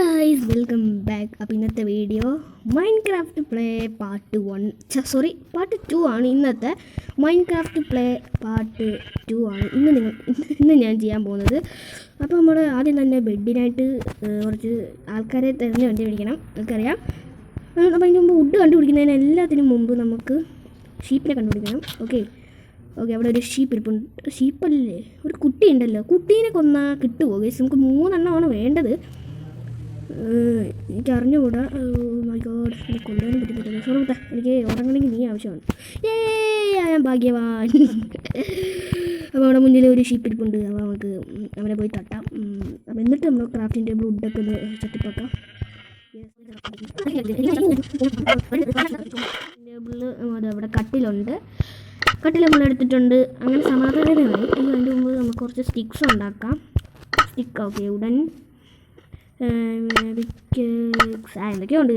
Guys welcome back. അപ്പോൾ ഇന്നത്തെ video Minecraft play part 1 part 2 ആണ്. ഇന്നത്തെ മൈൻക്രാഫ്റ്റ് പ്ലേ പാർട്ട് 2 ആണ് ഇന്ന് ഞാൻ ചെയ്യാൻ പോകുന്നത്. അപ്പോൾ നമ്മൾ ആദ്യം തന്നെ ബെഡിനായിട്ട് കുറച്ച് ആൾക്കാരെ തിരഞ്ഞു കണ്ടുപിടിക്കണം. നമുക്കറിയാം. അപ്പോൾ അതിന് മുമ്പ് വുഡ് കണ്ടുപിടിക്കുന്നതിന് എല്ലാത്തിനും മുമ്പ് നമുക്ക് ഷീപ്പിനെ കണ്ടുപിടിക്കണം. ഓക്കെ, അവിടെ ഒരു ഷീപ്പ് ഇരിപ്പുണ്ട്. ഷീപ്പല്ലേ, ഒരു കുട്ടി ഉണ്ടല്ലോ. കുട്ടീനെ കൊന്നാൽ കിട്ടുമോ ഗൈസ്? നമുക്ക് 3 എണ്ണമാണ് വേണ്ടത്. എനിക്ക് അറിഞ്ഞുകൂടാ. മൈ ഗോഡ്, എനിക്ക് കൊല്ലാനും പറ്റുന്നില്ല. സോറി, എനിക്ക് ഉറങ്ങണമെങ്കിൽ നീ ആവശ്യമാണ്. ഞാൻ ഭാഗ്യവാൻ. അപ്പോൾ അവിടെ മുന്നിൽ ഒരു ഷീപ്പ് ഇരിപ്പുണ്ട്. അപ്പോൾ നമുക്ക് അവനെ പോയി തട്ടാം. അപ്പോൾ എന്നിട്ട് നമ്മൾ ക്രാഫ്റ്റിംഗ് ടേബിൾ വുഡൊക്കെ ഒന്ന് ചട്ടിപ്പാക്കാം. ടേബിളിൽ അതവിടെ കട്ടിലുണ്ട്. കട്ടിൽ നമ്മൾ എടുത്തിട്ടുണ്ട്. അങ്ങനെ സമാധാനമായി. അതിൻ്റെ മുമ്പ് നമുക്ക് കുറച്ച് സ്റ്റിക്സ് ഉണ്ടാക്കാം. ഓക്കെ, ഉടൻ എന്തൊക്കെയോ ഉണ്ട്.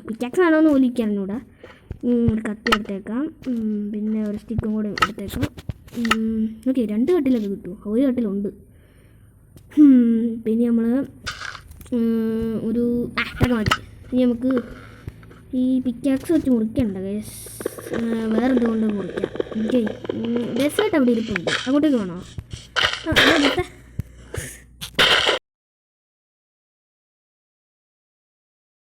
പിക്കാക്സ് ആണോ എന്ന് ഒലിക്കാറിനൂടെ. ഒരു കത്തി എടുത്തേക്കാം. പിന്നെ ഒരു സ്റ്റിക്കും കൂടെ എടുത്തേക്കാം. ഓക്കെ, 2 കട്ടിലൊക്കെ കിട്ടും. ഒരു കട്ടിലുണ്ട്. പിന്നെ നമ്മൾ ഒരു മതി. ഇനി നമുക്ക് ഈ പിക്കാക്സ് വെച്ച് മുറിക്കണ്ട ഗൈസ്. വേറെ എന്തുകൊണ്ട് മുറിക്കാം. ഓക്കെ, ഡെസേർട്ട് അവിടെ ഇരിപ്പുണ്ട്. അങ്ങോട്ടേക്ക് വേണോ?